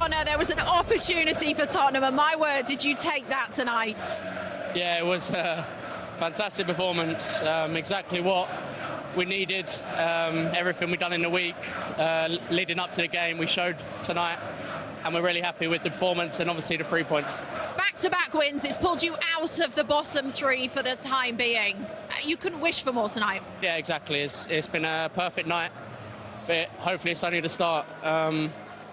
Oh no, there was an opportunity for Tottenham, and my word, did you take that tonight? Yeah, it was a fantastic performance. Exactly what we needed. Everything we've done in the week leading up to the game, we showed tonight, and we're really happy with the performance and obviously the 3 points. Back-to-back wins, it's pulled you out of the bottom three for the time being. You couldn't wish for more tonight. Yeah, exactly. It's been a perfect night, but hopefully it's only the start.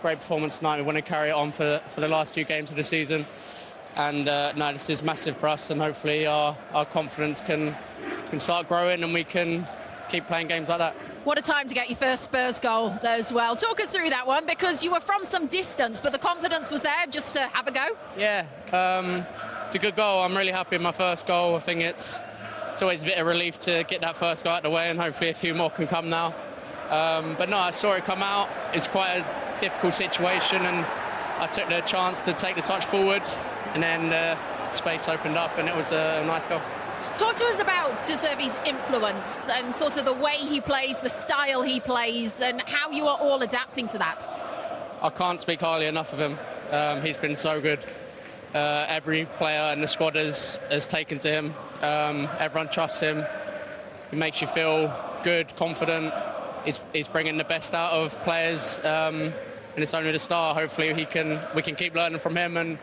Great performance tonight. We want to carry it on for the last few games of the season. And no, this is massive for us, and hopefully our confidence can start growing and we can keep playing games like that. What a time to get your first Spurs goal as well. Talk us through that one, because you were from some distance, but the confidence was there just to have a go. Yeah, it's a good goal. I'm really happy with my first goal. I think it's always a bit of relief to get that first goal out of the way, and hopefully a few more can come now. But no, I saw it come out. It's quite a difficult situation, and I took the chance to take the touch forward, and then space opened up, and it was a nice goal. Talk to us about De Zerbi's influence and sort of the way he plays, the style he plays, and how you are all adapting to that. I can't speak highly enough of him. He's been so good. Every player in the squad has taken to him. Everyone trusts him. He makes you feel good, confident. He's bringing the best out of players, and it's only the start. Hopefully we can keep learning from him and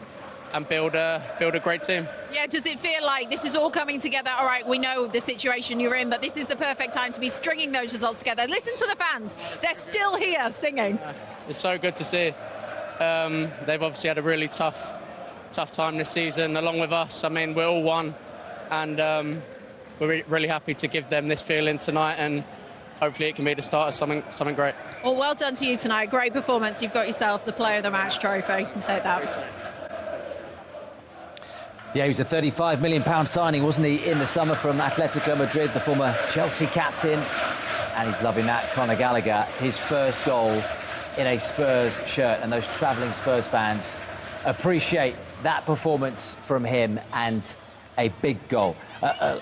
build a great team. Yeah, does it feel like this is all coming together? All right, we know the situation you're in, but this is the perfect time to be stringing those results together. Listen to the fans. They're still here singing. It's so good to see. They've obviously had a really tough time this season, along with us. I mean, we're all one, and we're really happy to give them this feeling tonight, and hopefully it can be the start of something great. Well done to you tonight. Great performance. You've got yourself the Player of the Match trophy. You can take that. Yeah, he was a £35 million signing, wasn't he, in the summer from Atletico Madrid, the former Chelsea captain. And he's loving that. Conor Gallagher, his first goal in a Spurs shirt. And those travelling Spurs fans appreciate that performance from him, and a big goal.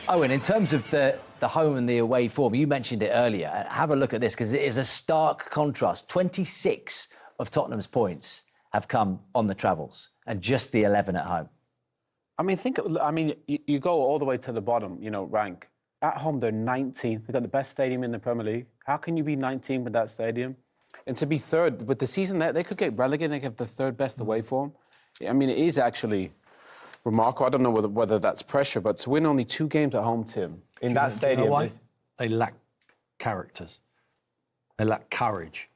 Owen, in terms of the home and the away form, you mentioned it earlier. Have a look at this, because it is a stark contrast. 26 of Tottenham's points have come on the travels, and just the 11 at home. You go all the way to the bottom, rank. At home, they're 19th. They've got the best stadium in the Premier League. How can you be 19th with that stadium? And to be third, with the season, they could get relegated. They have the third best away form. I mean, it is actually remarkable. I don't know whether that's pressure, but to win only 2 games at home, Tim, in that stadium... You know why? They lack characters. They lack courage.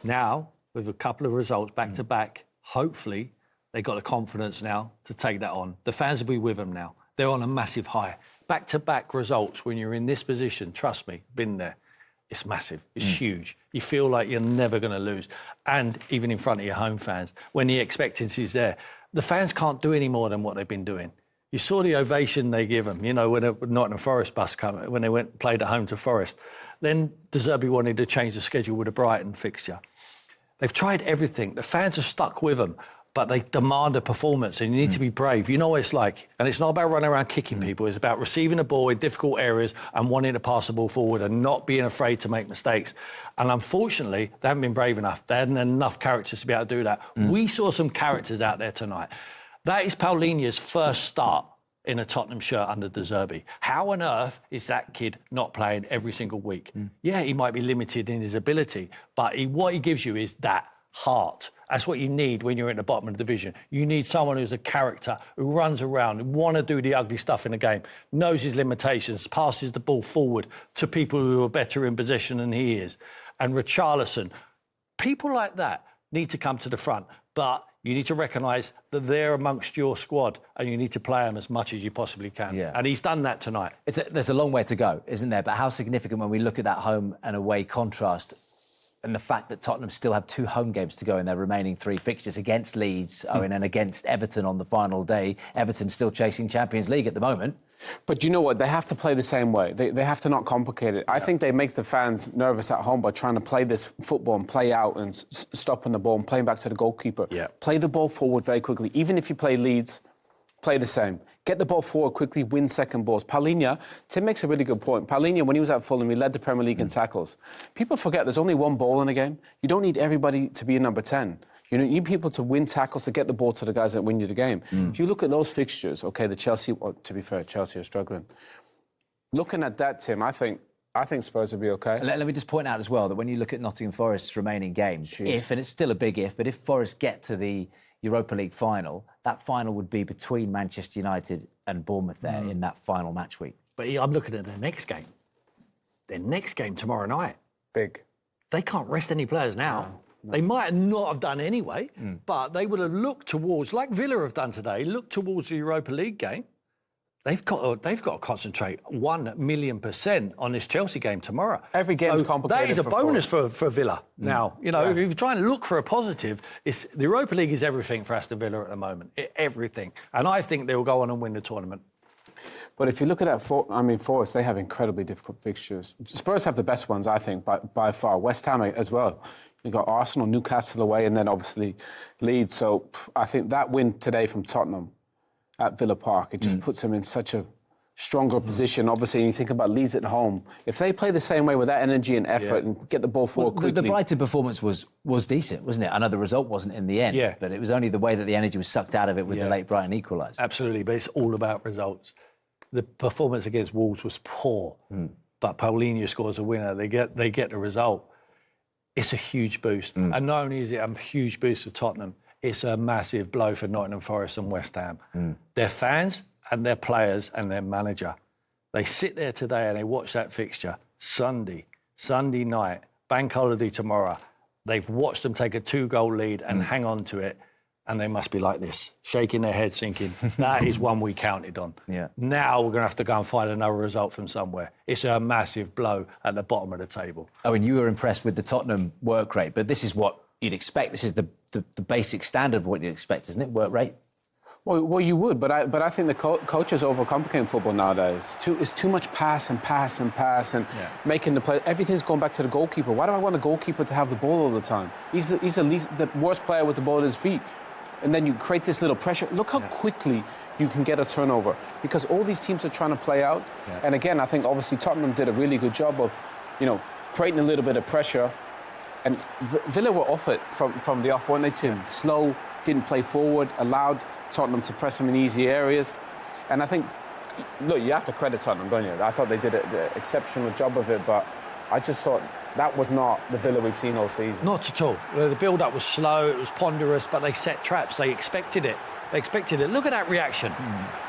Now, with a couple of results back-to-back, hopefully... They've got the confidence now to take that on. The fans will be with them now. They're on a massive high. Back-to-back results, when you're in this position, trust me, been there, it's massive, it's huge. You feel like you're never going to lose. And even in front of your home fans, when the expectancy's there, the fans can't do any more than what they've been doing. You saw the ovation they give them, when a Nottingham Forest bus came, when they played at home to Forest. Then De Zerbi wanted to change the schedule with a Brighton fixture. They've tried everything. The fans are stuck with them. But they demand a performance, and you need to be brave. You know what it's like. And it's not about running around kicking people. It's about receiving the ball in difficult areas and wanting to pass the ball forward and not being afraid to make mistakes. And unfortunately, they haven't been brave enough. They hadn't enough characters to be able to do that. We saw some characters out there tonight. That is Paulinho's first start in a Tottenham shirt under De Zerbi. How on earth is that kid not playing every single week? Yeah, he might be limited in his ability, but what he gives you is that heart. That's what you need when you're at the bottom of the division. You need someone who's a character, who runs around, who want to do the ugly stuff in the game, knows his limitations, passes the ball forward to people who are better in possession than he is. And Richarlison, people like that need to come to the front, but you need to recognise that they're amongst your squad, and you need to play them as much as you possibly can. Yeah. And he's done that tonight. There's a long way to go, isn't there? But how significant when we look at that home and away contrast, and the fact that Tottenham still have 2 home games to go in their remaining 3 fixtures against Leeds, Owen, and against Everton on the final day. Everton still chasing Champions League at the moment. But you know what? They have to play the same way. They have to not complicate it. I think they make the fans nervous at home by trying to play this football and play out and stopping the ball and playing back to the goalkeeper. Yeah. Play the ball forward very quickly. Even if you play Leeds, play the same. Get the ball forward quickly, win second balls. Paulinho, Tim makes a really good point. Paulinho, when he was at Fulham, he led the Premier League in tackles. People forget there's only one ball in a game. You don't need everybody to be a number 10. You need people to win tackles, to get the ball to the guys that win you the game. If you look at those fixtures, okay, the Chelsea, well, to be fair, Chelsea are struggling. Looking at that, Tim, I think Spurs will be okay. Let me just point out as well that when you look at Nottingham Forest's remaining games, if, and it's still a big if, but if Forest get to the Europa League final, that final would be between Manchester United and Bournemouth there in that final match week. But I'm looking at their next game. Their next game tomorrow night. Big. They can't rest any players now. No. They might not have done anyway, but they would have looked towards, like Villa have done today, looked towards the Europa League game. They've got to concentrate 1,000,000% on this Chelsea game tomorrow. Every game is complicated. That is a bonus for Villa. Now, you know, if you're trying to look for a positive, the Europa League is everything for Aston Villa at the moment. Everything. And I think they will go on and win the tournament. But if you look at that, Forest, they have incredibly difficult fixtures. Spurs have the best ones, I think, by far. West Ham as well. You've got Arsenal, Newcastle away, and then obviously Leeds. So I think that win today from Tottenham at Villa Park, it just puts them in such a stronger position. Obviously, you think about Leeds at home. If they play the same way with that energy and effort and get the ball forward quickly... The Brighton performance was decent, wasn't it? I know the result wasn't in the end, but it was only the way that the energy was sucked out of it with the late Brighton equaliser. Absolutely, but it's all about results. The performance against Wolves was poor, but Paulinho scores a winner. They get the result. It's a huge boost. And not only is it a huge boost for Tottenham, it's a massive blow for Nottingham Forest and West Ham. Their fans and their players and their manager, they sit there today and they watch that fixture. Sunday night, bank holiday tomorrow. They've watched them take a 2-goal lead and hang on to it. And they must be like this, shaking their heads, thinking, that is one we counted on. Now we're going to have to go and find another result from somewhere. It's a massive blow at the bottom of the table. Oh, and you were impressed with the Tottenham work rate, but this is what you'd expect. This is the basic standard of what you'd expect, isn't it, work rate? Well, you would, but I think the coaches overcomplicate football nowadays. It's too much pass and making the play. Everything's going back to the goalkeeper. Why do I want the goalkeeper to have the ball all the time? He's the worst player with the ball at his feet. And then you create this little pressure. Look how quickly you can get a turnover because all these teams are trying to play out. And again, I think obviously Tottenham did a really good job of, creating a little bit of pressure. And Villa were off it from the off, weren't they, Tim? Slow, didn't play forward, allowed Tottenham to press them in easy areas. And I think, look, you have to credit Tottenham, don't you? I thought they did an exceptional job of it, but I just thought that was not the Villa we've seen all season. Not at all. The build-up was slow, it was ponderous, but they set traps. They expected it. Look at that reaction.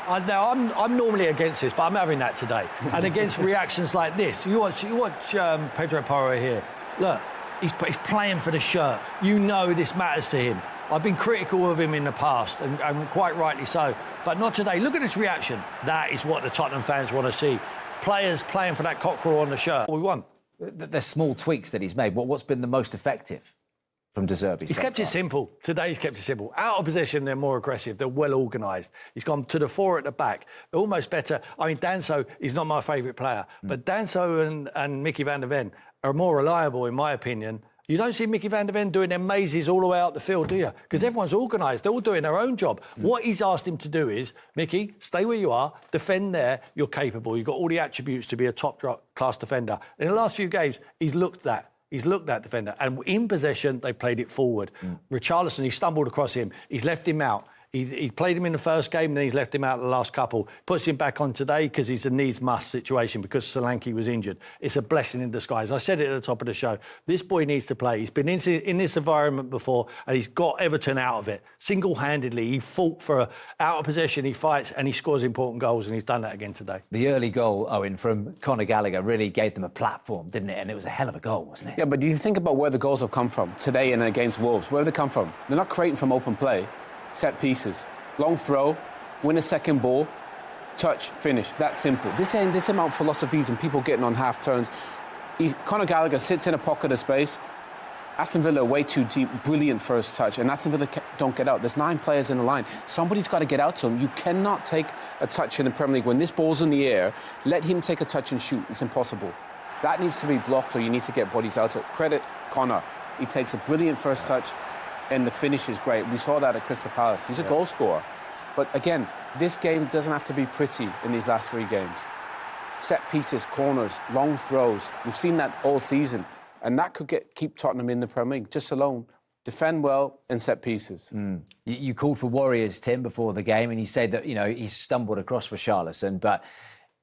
Now, I'm normally against this, but I'm having that today. And against reactions like this. You watch Pedro Porro here. Look, he's playing for the shirt. You know this matters to him. I've been critical of him in the past, and quite rightly so. But not today. Look at this reaction. That is what the Tottenham fans want to see. Players playing for that cockerel on the shirt. What we want. There's small tweaks that he's made. What's been the most effective from De Zerbi? He's kept it simple. Today he's kept it simple. Out of possession, they're more aggressive. They're well organised. He's gone to the 4 at the back. They're almost better. I mean, Danso is not my favourite player, but Danso and Mickey van der Ven are more reliable, in my opinion. You don't see Mickey van der Ven doing their mazes all the way out the field, do you? Because everyone's organised. They're all doing their own job. What he's asked him to do is, Mickey, stay where you are, defend there, you're capable. You've got all the attributes to be a top-class defender. In the last few games, he's looked that defender. And in possession, they played it forward. Richarlison, he stumbled across him. He's left him out. He played him in the first game, and then he's left him out the last couple. Puts him back on today because he's a needs-must situation because Solanke was injured. It's a blessing in disguise. I said it at the top of the show. This boy needs to play. He's been in this environment before, and he's got Everton out of it. Single-handedly, he fought for out of possession, he fights, and he scores important goals, and he's done that again today. The early goal, Owen, from Conor Gallagher really gave them a platform, didn't it? And it was a hell of a goal, wasn't it? Yeah, but you think about where the goals have come from today and against Wolves. Where have they come from? They're not creating from open play. Set pieces, long throw, win a second ball, touch, finish. That's simple. This amount of philosophies and people getting on half turns. Conor Gallagher sits in a pocket of space. Aston Villa way too deep, brilliant first touch, and Aston Villa don't get out. There's 9 players in the line. Somebody's got to get out to him. You cannot take a touch in the Premier League. When this ball's in the air, let him take a touch and shoot. It's impossible. That needs to be blocked, or you need to get bodies out. So credit Conor. He takes a brilliant first touch. And the finish is great. We saw that at Crystal Palace. He's a goal scorer. But again, this game doesn't have to be pretty in these last 3 games. Set pieces, corners, long throws. We've seen that all season. And that could keep Tottenham in the Premier League, just alone. defend well, and set pieces. You called for warriors, Tim, before the game, and you said that, he's stumbled across Richarlison, but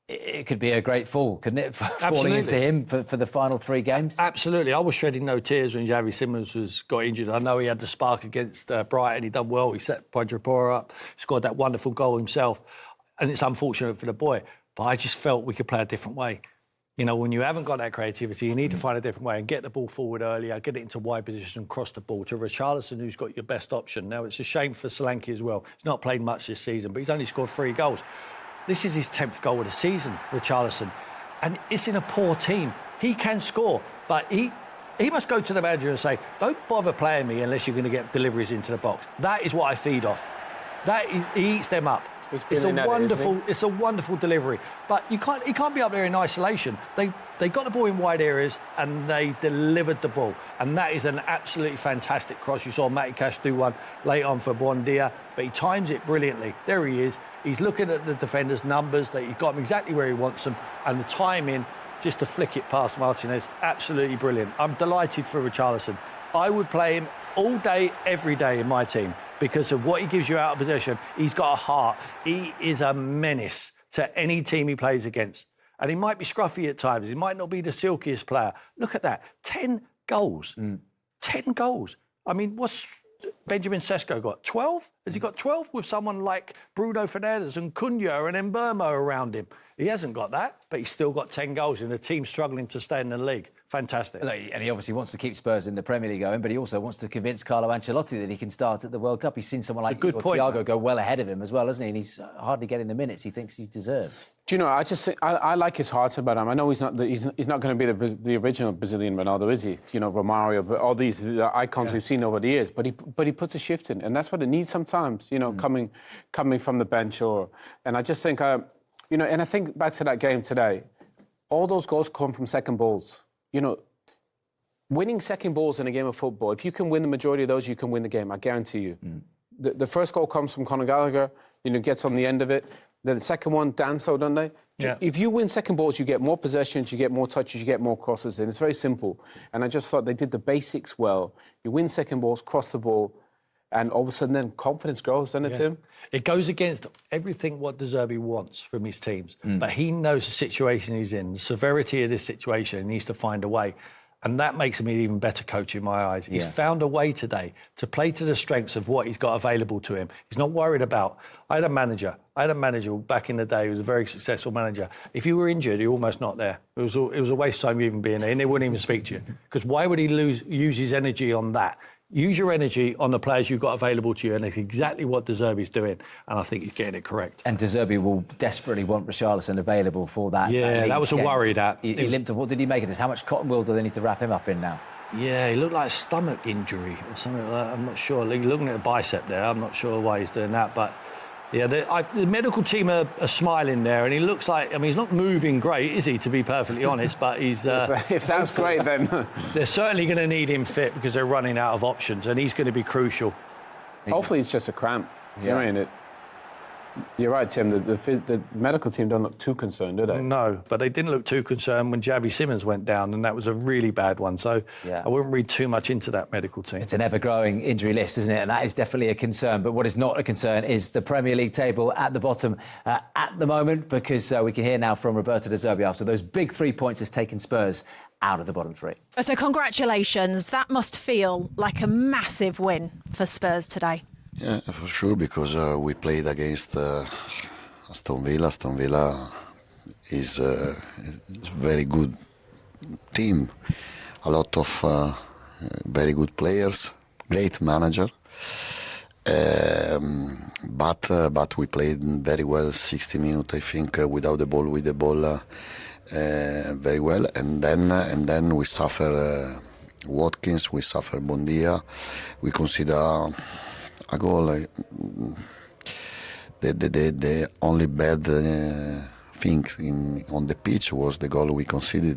it could be a great fall, couldn't it? Falling into him for the final 3 games? Absolutely. I was shedding no tears when Xavi Simons got injured. I know he had the spark against Brighton. He done well. He set Quadrapora up, scored that wonderful goal himself. And it's unfortunate for the boy. But I just felt we could play a different way. When you haven't got that creativity, you need to find a different way and get the ball forward earlier, get it into wide position and cross the ball to Richarlison, who's got your best option. Now, it's a shame for Solanke as well. He's not played much this season, but he's only scored 3 goals. This is his 10th goal of the season, Richarlison. And it's in a poor team. He can score, but he must go to the manager and say, don't bother playing me unless you're going to get deliveries into the box. That is what I feed off. He eats them up. It's a wonderful delivery. But he can't be up there in isolation. They got the ball in wide areas and they delivered the ball. And that is an absolutely fantastic cross. You saw Matty Cash do one late on for Buendia, but he times it brilliantly. There he is. He's looking at the defender's numbers. He's got him exactly where he wants them. And the timing, just to flick it past Martinez, absolutely brilliant. I'm delighted for Richarlison. I would play him all day, every day in my team because of what he gives you out of possession. He's got a heart. He is a menace to any team he plays against. And he might be scruffy at times. He might not be the silkiest player. Look at that. 10 goals. 10 goals. I mean, what's Benjamin Sesko got? 12? Has he got 12 with someone like Bruno Fernandes and Cunha and Mbeumo around him? He hasn't got that, but he's still got 10 goals and the team's struggling to stay in the league. Fantastic. And he obviously wants to keep Spurs in the Premier League going, but he also wants to convince Carlo Ancelotti that he can start at the World Cup. He's seen someone like Thiago go well ahead of him as well, hasn't he? And he's hardly getting the minutes he thinks he deserves. Do you know, I just think, I like his heart about him. I know he's not going to be the original Brazilian Ronaldo, is he? Romario, but all these icons we've seen over the years. But he puts a shift in, and that's what it needs sometimes. Coming from the bench, and I just think, and I think back to that game today. All those goals come from second balls. Winning second balls in a game of football, if you can win the majority of those, you can win the game, I guarantee you. The first goal comes from Conor Gallagher, gets on the end of it. Then the second one, Danso, don't they? Yeah. If you win second balls, you get more possessions, you get more touches, you get more crosses, and it's very simple. And I just thought they did the basics well. You win second balls, cross the ball, and all of a sudden then confidence grows, doesn't it, Tim? It goes against everything what De Zerbi wants from his teams. But he knows the situation he's in, the severity of this situation, he needs to find a way. And that makes him an even better coach in my eyes. He's found a way today to play to the strengths of what he's got available to him. He's not worried about... I had a manager back in the day who was a very successful manager. If you were injured, you're almost not there. It was a waste of time you even being there, and they wouldn't even speak to you. Because why would he use his energy on that? Use your energy on the players you've got available to you, and it's exactly what De Zerbi's doing, and I think he's getting it correct. And De Zerbi will desperately want Richarlison available for that. Yeah, that was a worry. He limped. What did he make of this? How much cotton wool do they need to wrap him up in now? Yeah, he looked like a stomach injury or something like that. I'm not sure. He's looking at a bicep there. I'm not sure why he's doing that, but... Yeah, the medical team are smiling there, and he looks like... I mean, he's not moving great, is he, to be perfectly honest, but he's... if that's great, then... They're certainly going to need him fit because they're running out of options, and he's going to be crucial. Hopefully it's just a cramp. Yeah. You're right, Tim. The medical team don't look too concerned, do they? No, but they didn't look too concerned when Xavi Simons went down, and that was a really bad one. So I wouldn't read too much into that medical team. It's an ever-growing injury list, isn't it? And that is definitely a concern. But what is not a concern is the Premier League table at the bottom at the moment, because we can hear now from Roberto De Zerbi after those big 3 points has taken Spurs out of the bottom 3. So congratulations. That must feel like a massive win for Spurs today. Yeah, for sure, because we played against Aston Villa. Aston Villa is a very good team, a lot of very good players, great manager. But we played very well, 60 minutes, I think, without the ball, with the ball very well. And then we suffer Watkins, we suffer Buendia, we consider a goal. The only bad thing on the pitch was the goal we conceded.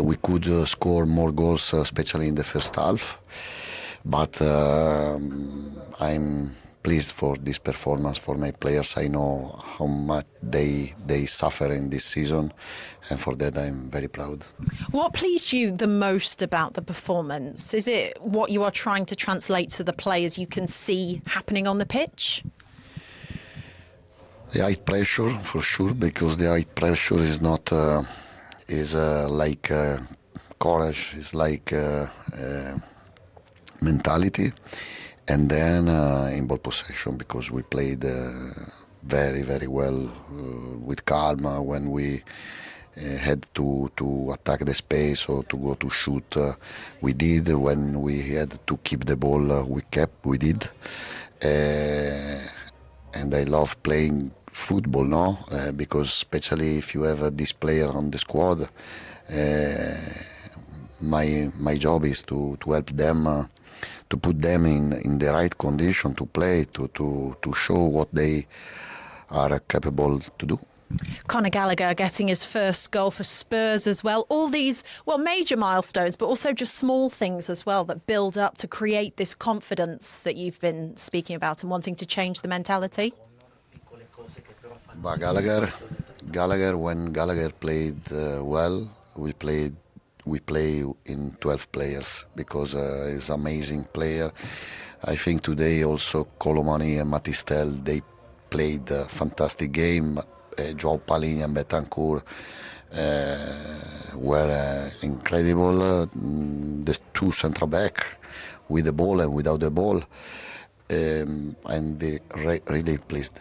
We could score more goals, especially in the first half. But I'm pleased for this performance for my players. I know how much they suffer in this season, and for that I'm very proud. What pleased you the most about the performance? Is it what you are trying to translate to the players you can see happening on the pitch? The high pressure, for sure, because the high pressure is not like courage, it's like mentality. And then in ball possession, because we played very, very well with calm when we had to attack the space or to go to shoot. We did. When we had to keep the ball, we did. And I love playing football, no? Because especially if you have this player on the squad, my job is to help them, to put them in the right condition to play, to show what they are capable to do. Conor Gallagher getting his first goal for Spurs as well. All these, major milestones, but also just small things as well that build up to create this confidence that you've been speaking about and wanting to change the mentality. But Gallagher, when Gallagher played well, we play in 12 players because he's an amazing player. I think today also Colomani and Matistel, they played a fantastic game. João Palhinha and Betancourt were incredible. The two central back with the ball and without the ball. I'm really pleased.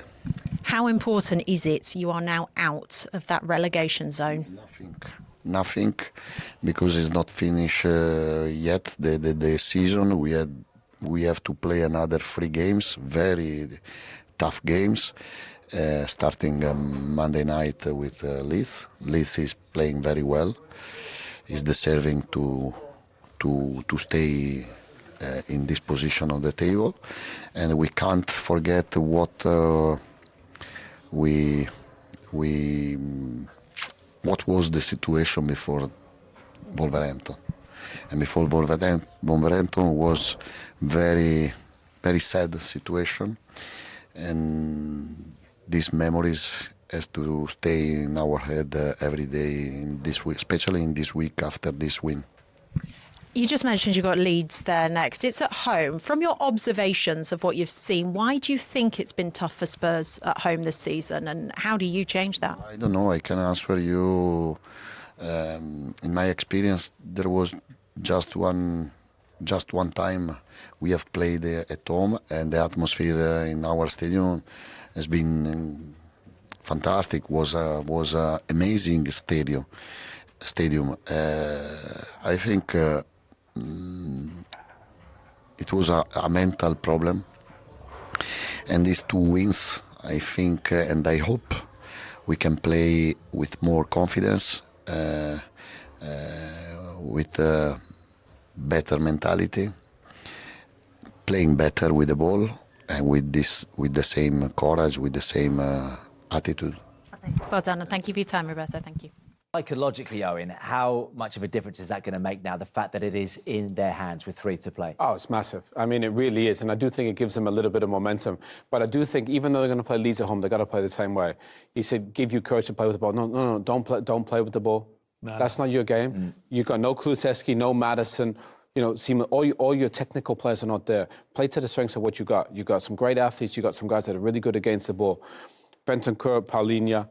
How important is it you are now out of that relegation zone? Nothing, because it's not finished yet. The season we have to play another 3 games, very tough games. Starting Monday night with Leeds. Leeds is playing very well. Is deserving to stay in this position on the table, and we can't forget what was the situation before Wolverhampton. And before Wolverhampton was very, very sad situation, and these memories has to stay in our head every day in this week, especially in this week after this win. You just mentioned you got Leeds there next. It's at home. From your observations of what you've seen, why do you think it's been tough for Spurs at home this season, and how do you change that? I don't know. I can answer you. In my experience, there was just one time we have played at home, and the atmosphere in our stadium has been fantastic. Was amazing stadium. I think it was a mental problem, and these 2 wins, I think, and I hope we can play with more confidence, with better mentality, playing better with the ball, and with the same courage, with the same attitude. Okay. Well done, and thank you for your time, Roberto. Thank you. Psychologically, Owen, how much of a difference is that going to make now, the fact that it is in their hands with 3 to play? Oh, it's massive. I mean, it really is. And I do think it gives them a little bit of momentum. But I do think even though they're going to play Leeds at home, they've got to play the same way. He said, give you courage to play with the ball. No, don't play with the ball. No. That's not your game. You've got no Kulusevski, no Maddison. You know, all your technical players are not there. Play to the strengths of what you got. You got some great athletes. You got some guys that are really good against the ball. Betancourt, Palhinha,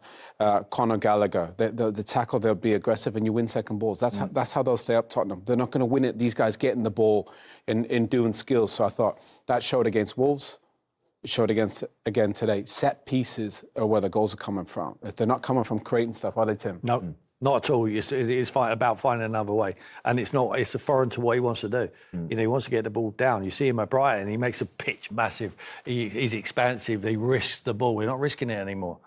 Conor Gallagher. The tackle, they'll be aggressive, and you win second balls. That's how they'll stay up, Tottenham. They're not going to win it. These guys getting the ball in doing skills. So I thought that showed against Wolves. It showed again today. Set pieces are where the goals are coming from. If they're not coming from creating stuff, are they, Tim? No. Not at all. It's about finding another way, and it's foreign to what he wants to do. You know, he wants to get the ball down. You see him at Brighton; he makes a pitch massive. He's expansive. He risks the ball. We're not risking it anymore.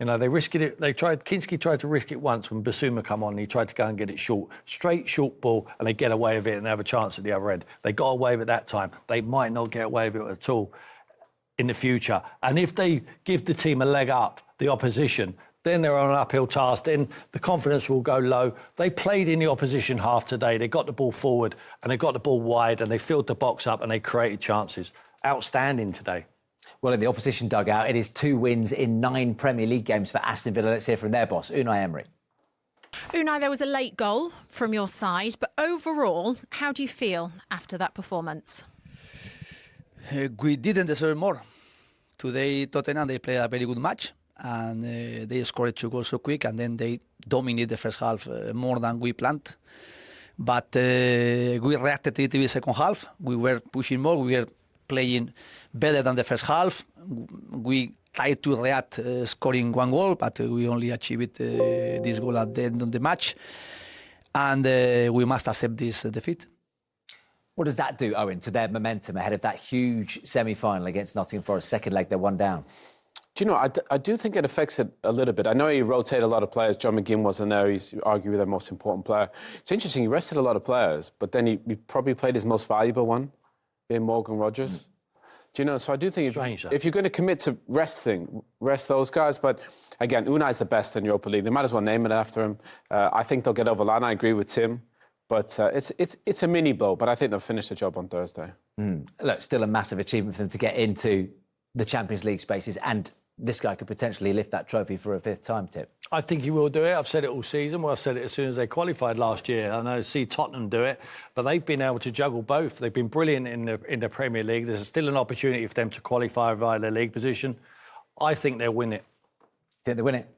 You know, they risked it. Kinski tried to risk it once when Basuma come on. And he tried to go and get it straight short ball, and they get away with it and have a chance at the other end. They got away with it that time. They might not get away with it at all in the future. And if they give the team a leg up, the opposition, then they're on an uphill task, then the confidence will go low. They played in the opposition half today. They got the ball forward and they got the ball wide and they filled the box up and they created chances. Outstanding today. Well, in the opposition dugout, it is 2 wins in 9 Premier League games for Aston Villa. Let's hear from their boss, Unai Emery. Unai, there was a late goal from your side, but overall, how do you feel after that performance? We didn't deserve more. Today, Tottenham, they played a very good match, and they scored 2 goals so quick, and then they dominated the first half more than we planned. But we reacted to the second half. We were pushing more. We were playing better than the first half. We tried to react, scoring 1 goal, but we only achieved this goal at the end of the match. And we must accept this defeat. What does that do, Owen, to their momentum ahead of that huge semi-final against Nottingham Forest? Second leg, they're 1 down. Do you know, I do think it affects it a little bit. I know he rotated a lot of players. John McGinn wasn't there. He's arguably their most important player. It's interesting, he rested a lot of players, but then he probably played his most valuable one, being Morgan Rogers. Do you know, so I do think if you're going to commit to rest those guys. But again, Unai's the best in Europa League. They might as well name it after him. I think they'll get over the line. I agree with Tim. But it's a mini blow, but I think they'll finish the job on Thursday. Look, still a massive achievement for them to get into the Champions League spaces, and this guy could potentially lift that trophy for a 5th time, Tip. I think he will do it. I've said it all season. Well, I said it as soon as they qualified last year. I know see Tottenham do it, but they've been able to juggle both. They've been brilliant in the Premier League. There's still an opportunity for them to qualify via their league position. I think they'll win it. Think they win it?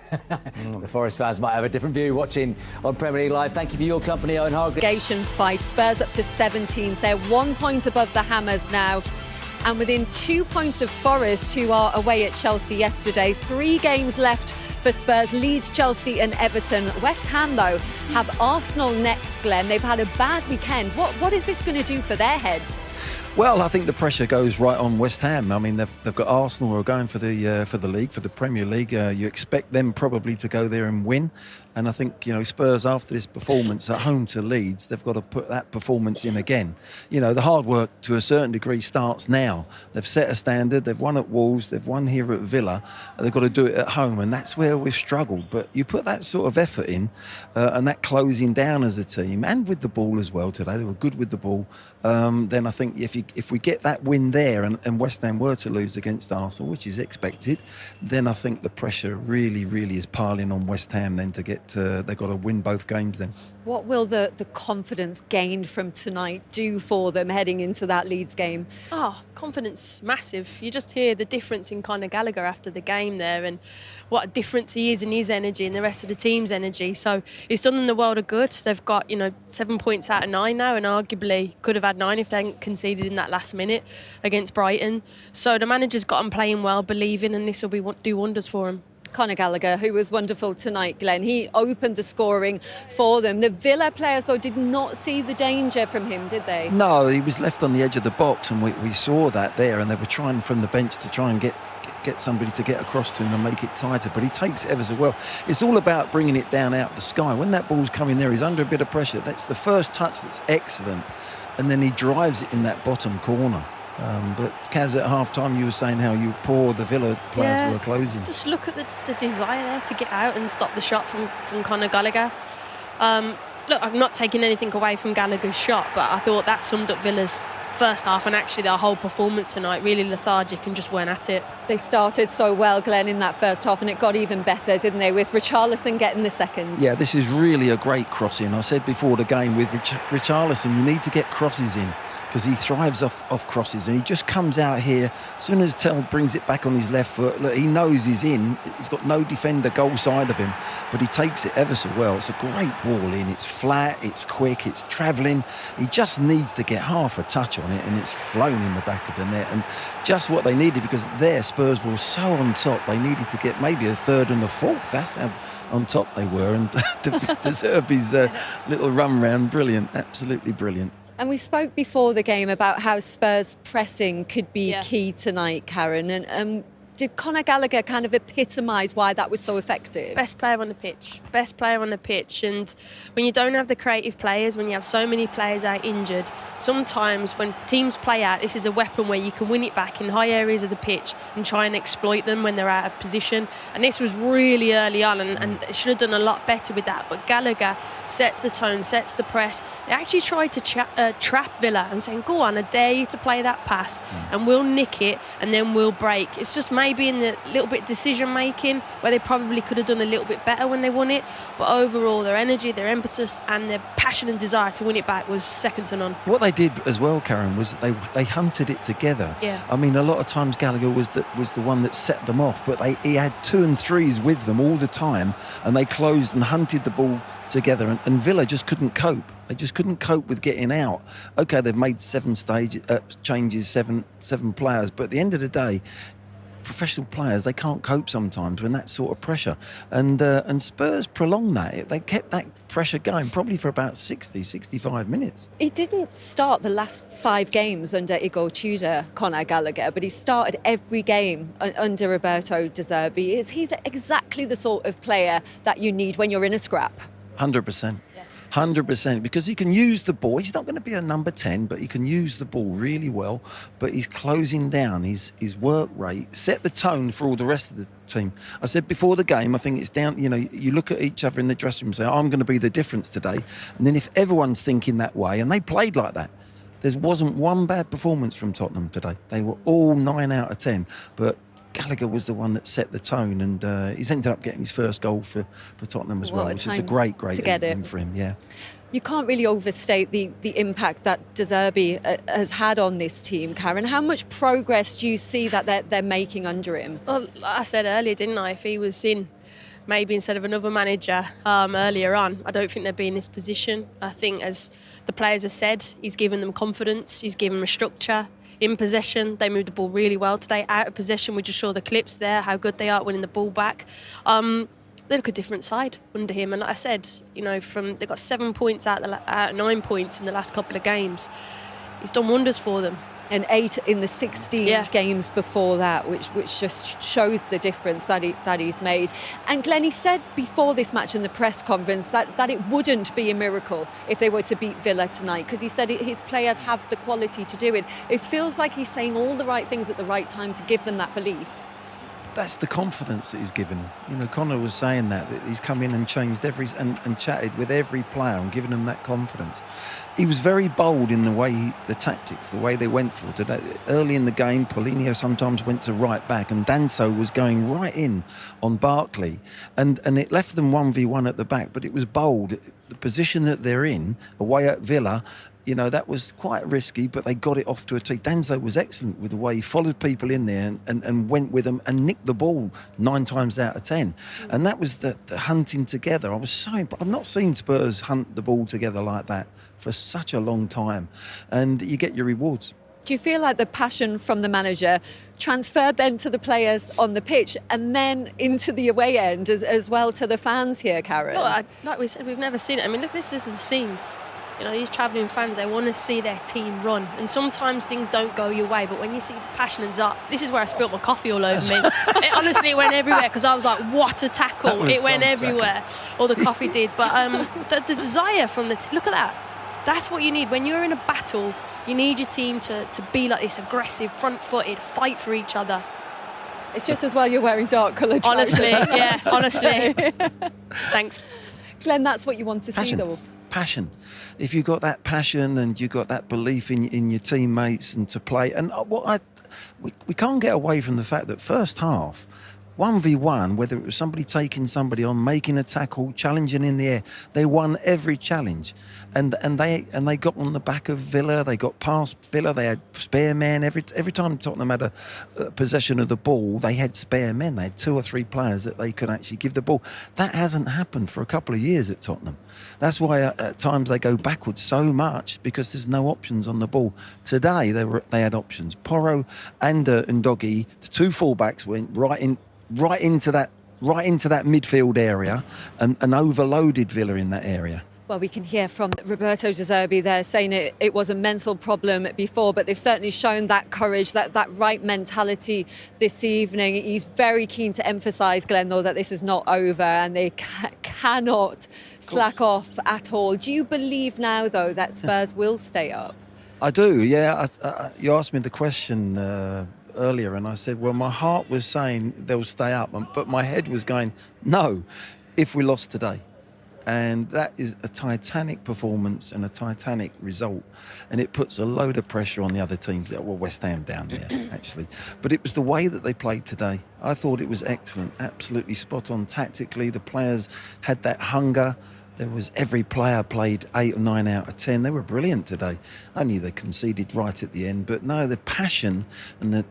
The Forest fans might have a different view watching on Premier League Live. Thank you for your company, Owen Hargreaves. Relegation fight. Spurs up to 17th. They're 1 point above the Hammers now. And within 2 points of Forest, who are away at Chelsea yesterday. 3 games left for Spurs, Leeds, Chelsea and Everton. West Ham, though, have Arsenal next, Glenn. They've had a bad weekend. What is this going to do for their heads? Well, I think the pressure goes right on West Ham. I mean, they've got Arsenal who are going for the league, for the Premier League. You expect them probably to go there and win. And I think, Spurs, after this performance at home to Leeds, they've got to put that performance in again. The hard work to a certain degree starts now. They've set a standard. They've won at Wolves. They've won here at Villa. They've got to do it at home. And that's where we've struggled. But you put that sort of effort in and that closing down as a team, and with the ball as well today, they were good with the ball. Then I think if we get that win there and West Ham were to lose against Arsenal, which is expected, then I think the pressure really, really is piling on West Ham then to get they've got to win both games then. What will the confidence gained from tonight do for them heading into that Leeds game? Oh, confidence massive. You just hear the difference in Conor Gallagher after the game there, and what a difference he is in his energy and the rest of the team's energy. So it's done them the world of good. They've got 7 points out of 9 now, and arguably could have had 9 if they hadn't conceded in that last minute against Brighton. So the manager's got them playing well, believing, and this will do wonders for him. Conor Gallagher, who was wonderful tonight, Glenn. He opened the scoring for them. The Villa players, though, did not see the danger from him, did they? No, he was left on the edge of the box, and we saw that there, and they were trying from the bench to try and get somebody to get across to him and make it tighter, but he takes it ever so well. It's all about bringing it down out of the sky. When that ball's coming there, he's under a bit of pressure. That's the first touch that's excellent, and then he drives it in that bottom corner. But Kaz, at half-time, you were saying how poor the Villa players were closing. Just look at the desire there to get out and stop the shot from Conor Gallagher. Look, I'm not taking anything away from Gallagher's shot, but I thought that summed up Villa's first half and actually their whole performance tonight. Really lethargic and just weren't at it. They started so well, Glenn, in that first half, and it got even better, didn't they, with Richarlison getting the second? Yeah, this is really a great crossing. I said before the game with Richarlison, you need to get crosses in, because he thrives off crosses, and he just comes out here. As soon as Tell brings it back on his left foot, look, he knows he's in. He's got no defender goal side of him, but he takes it ever so well. It's a great ball in. It's flat, it's quick, it's travelling. He just needs to get half a touch on it, and it's flown in the back of the net. And just what they needed, because their Spurs were so on top, they needed to get maybe a third and a fourth. That's how on top they were. And De Zerbi's little run round, brilliant, absolutely brilliant. And we spoke before the game about how Spurs pressing could be key tonight, Karen. And Did Conor Gallagher kind of epitomise why that was so effective? Best player on the pitch. Best player on the pitch. And when you don't have the creative players, when you have so many players out injured, sometimes when teams play out, this is a weapon where you can win it back in high areas of the pitch and try and exploit them when they're out of position. And this was really early on, and should have done a lot better with that. But Gallagher sets the tone, sets the press. They actually tried to trap Villa and saying, go on, I dare you to play that pass and we'll nick it and then we'll break. It's just maybe in the little bit decision making where they probably could have done a little bit better when they won it. But overall, their energy, their impetus and their passion and desire to win it back was second to none. What they did as well, Karen, was they hunted it together. Yeah. I mean, a lot of times Gallagher was the one that set them off, but he had 2 and 3s with them all the time, and they closed and hunted the ball together, and Villa just couldn't cope. They just couldn't cope with getting out. Okay, they've made 7 changes, seven players, but at the end of the day, professional players, they can't cope sometimes when that sort of pressure. And Spurs prolonged that. They kept that pressure going probably for about 60, 65 minutes. He didn't start the last 5 games under Igor Tudor, Conor Gallagher, but he started every game under Roberto De Zerbi. Is he exactly the sort of player that you need when you're in a scrap? 100%. 100%, because he can use the ball. He's not going to be a number 10, but he can use the ball really well. But he's closing down his work rate, set the tone for all the rest of the team. I said before the game, I think it's down, you look at each other in the dressing room and say, I'm going to be the difference today. And then if everyone's thinking that way, and they played like that, there wasn't one bad performance from Tottenham today. They were all 9 out of 10. But Gallagher was the one that set the tone, and he's ended up getting his first goal for Tottenham as well, which is a great evening for him. Yeah. You can't really overstate the impact that De Zerbi has had on this team, Karen. How much progress do you see that they're making under him? Well, like I said earlier, didn't I? If he was in maybe instead of another manager earlier on, I don't think they'd be in this position. I think, as the players have said, he's given them confidence, he's given them a structure. In possession, they moved the ball really well today. Out of possession, we just saw the clips there, how good they are at winning the ball back. They look a different side under him. And like I said, they got 7 points out of 9 points in the last couple of games. He's done wonders for them. And 8 in the 16 games before that, which just shows the difference that he's made. And Glenn, he said before this match in the press conference that it wouldn't be a miracle if they were to beat Villa tonight, because he said his players have the quality to do it. It feels like he's saying all the right things at the right time to give them that belief. That's the confidence that he's given them. Conor was saying that he's come in and changed and chatted with every player and given them that confidence. He was very bold in the tactics, the way they went for today. Early in the game, Paulinho sometimes went to right back, and Danso was going right in on Barkley, and it left them 1v1 at the back. But it was bold. The position that they're in, away at Villa, that was quite risky, but they got it off to a tee. Danso was excellent with the way he followed people in there and went with them and nicked the ball 9 times out of 10. And that was the hunting together. I've not seen Spurs hunt the ball together like that for such a long time. And you get your rewards. Do you feel like the passion from the manager transferred then to the players on the pitch and then into the away end as well to the fans here, Karen? Look, like we said, we've never seen it. I mean, look, this is the scenes. These travelling fans, they want to see their team run. And sometimes things don't go your way, but when you see passion and desire, this is where I spilt my coffee all over me. Honestly, it went everywhere, because I was like, what a tackle. It went everywhere. All the coffee did. But the desire from look at that. That's what you need. When you're in a battle, you need your team to be like this, aggressive, front-footed, fight for each other. It's just as well you're wearing dark coloured trousers. Honestly, yeah, honestly. Thanks. Glenn, that's what you want to see, though. Passion. If you've got that passion and you've got that belief in your teammates and to play, and we can't get away from the fact that first half, 1v1, whether it was somebody taking somebody on, making a tackle, challenging in the air, they won every challenge, and they got on the back of Villa. They got past Villa. They had spare men every time Tottenham had a possession of the ball. They had spare men. They had 2 or 3 players that they could actually give the ball. That hasn't happened for a couple of years at Tottenham. That's why at times they go backwards so much, because there's no options on the ball. Today they had options. Porro and Ndogi, the 2 fullbacks, went right into that midfield area and overloaded Villa in that area. Well, we can hear from Roberto De Zerbi there saying it was a mental problem before, but they've certainly shown that courage, that right mentality this evening. He's very keen to emphasise, Glenn, though, that this is not over and they cannot slack off at all. Do you believe now, though, that Spurs will stay up? I do, yeah. You asked me the question earlier and I said, well, my heart was saying they'll stay up, but my head was going, no, if we lost today. And that is a titanic performance and a titanic result. And it puts a load of pressure on the other teams. Well, West Ham down there, actually. But it was the way that they played today. I thought it was excellent, absolutely spot on tactically. The players had that hunger. There was every player played 8 or 9 out of 10. They were brilliant today. Only they conceded right at the end. But no, the passion and the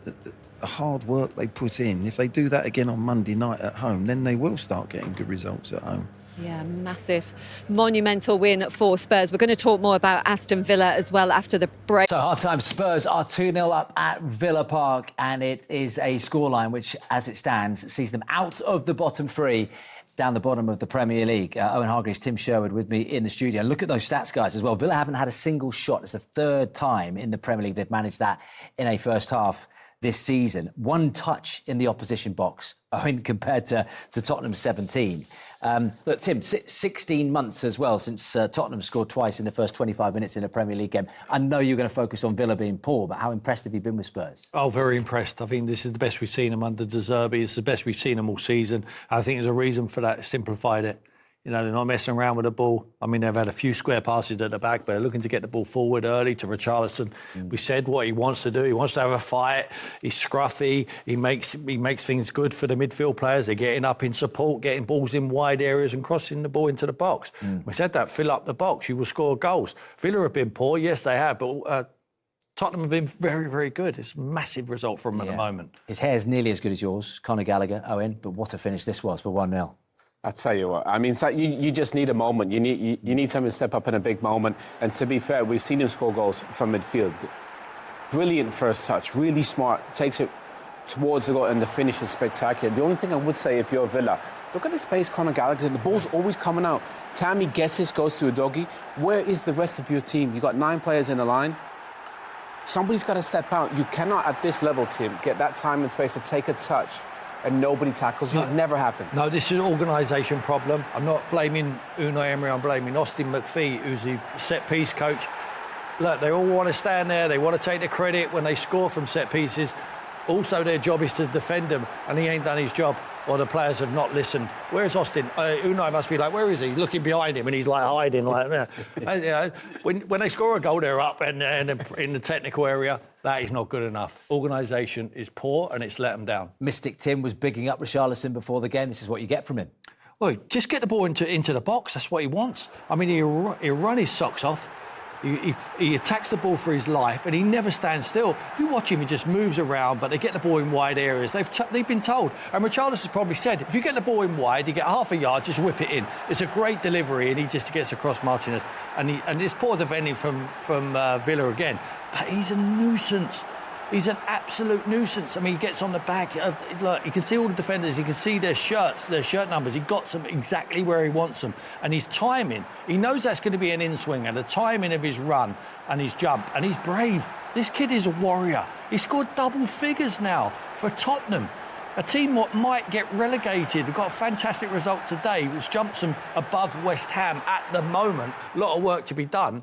hard work they put in, if they do that again on Monday night at home, then they will start getting good results at home. Yeah, massive, monumental win for Spurs. We're going to talk more about Aston Villa as well after the break. So half-time, Spurs are 2-0 up at Villa Park, and it is a scoreline which, as it stands, sees them out of the bottom 3, down the bottom of the Premier League. Owen Hargreaves, Tim Sherwood with me in the studio. Look at those stats, guys, as well. Villa haven't had a single shot. It's the 3rd time in the Premier League they've managed that in a first half this season. 1 touch in the opposition box, Owen, compared to Tottenham's 17. Look, Tim, 16 months as well since Tottenham scored twice in the first 25 minutes in a Premier League game. I know you're going to focus on Villa being poor, but how impressed have you been with Spurs? Oh, very impressed. I think this is the best we've seen them under De Zerbi. It's the best we've seen them all season. I think there's a reason for that. Simplified it. You know, they're not messing around with the ball. I mean, they've had a few square passes at the back, but they're looking to get the ball forward early to Richarlison. We said what he wants to do. He wants to have a fight. He's scruffy. He makes things good for the midfield players. They're getting up in support, getting balls in wide areas and crossing the ball into the box. We said that, fill up the box. You will score goals. Villa have been poor. Yes, they have, but Tottenham have been very, very good. It's a massive result from them at the moment. His hair's nearly as good as yours, Conor Gallagher, Owen, but what a finish this was for 1-0. I tell you what, I mean, it's like you just need a moment. You need someone to step up in a big moment. And to be fair, we've seen him score goals from midfield. Brilliant first touch, really smart, takes it towards the goal, and the finish is spectacular. The only thing I would say, if you're Villa, look at the space Conor Gallagher. The ball's always coming out. Tammy gets his, goes to a doggy. Where is the rest of your team? You've got 9 players in the line. Somebody's got to step out. You cannot, at this level, Tim, get that time and space to take a touch and nobody tackles you. It never happens. No, this is an organisation problem. I'm not blaming Unai Emery, I'm blaming Austin McPhee, who's the set-piece coach. Look, they all want to stand there, they want to take the credit when they score from set pieces. Also, their job is to defend them, and he ain't done his job, or the players have not listened. Where's Austin? Unai must be like, where is he? Looking behind him, and he's like hiding, like that. And, you know, when they score a goal, they're up, and in the technical area, that is not good enough. Organisation is poor, and it's let them down. Mystic Tim was bigging up Richarlison before the game. This is what you get from him. Well, just get the ball into the box. That's what he wants. I mean, he'll run his socks off. He attacks the ball for his life, and he never stands still. If you watch him, he just moves around, but they get the ball in wide areas. They've been told, and Richarlison's probably said, if you get the ball in wide, you get half a yard, just whip it in. It's a great delivery, and he just gets across Martinez. And it's poor defending from Villa again. But he's a nuisance. He's an absolute nuisance. I mean, he gets on the back. Look, you can see all the defenders. You can see their shirts, their shirt numbers. He got them exactly where he wants them. And his timing, he knows that's going to be an in-swing, and the timing of his run and his jump. And he's brave. This kid is a warrior. He scored double figures now for Tottenham. A team what might get relegated. They've got a fantastic result today, which jumps them above West Ham at the moment. A lot of work to be done.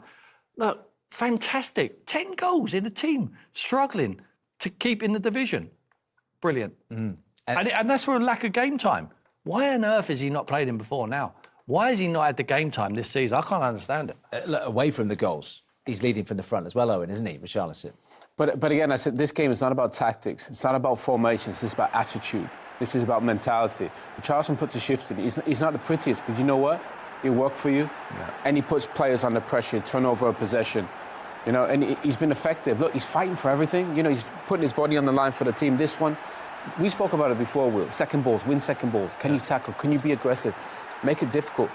Look, fantastic. 10 goals in a team struggling to keep in the division. Brilliant. And that's for a lack of game time. Why on earth has he not played him before now? Why has he not had the game time this season? I can't understand it. Look, away from the goals, he's leading from the front as well, Owen, isn't he, Richarlison? But again, I said this game is not about tactics. It's not about formations. It's about attitude. This is about mentality. Richarlison puts a shift in it. He's not the prettiest, but you know what? He'll work for you. Yeah. And he puts players under pressure, turnover of possession. You know, and he's been effective. Look, he's fighting for everything. You know, he's putting his body on the line for the team. This one, we spoke about it before, Will. Second balls, win second balls. Can you tackle? Can you be aggressive? Make it difficult.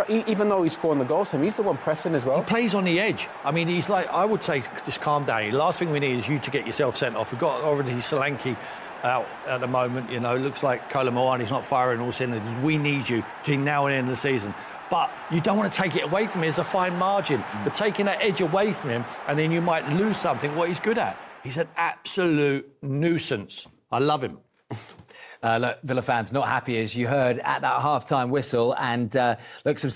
Even though he's scoring the goals, he's the one pressing as well. He plays on the edge. I mean, he's like, I would say, just calm down. The last thing we need is you to get yourself sent off. We've got already Solanke out at the moment. You know, looks like Colin Moani's not firing all cylinders. We need you between now and the end of the season. But you don't want to take it away from him. There's a fine margin. But taking that edge away from him, and then you might lose something, what he's good at. He's an absolute nuisance. I love him. Look, Villa fans not happy, as you heard, at that half-time whistle. And look, some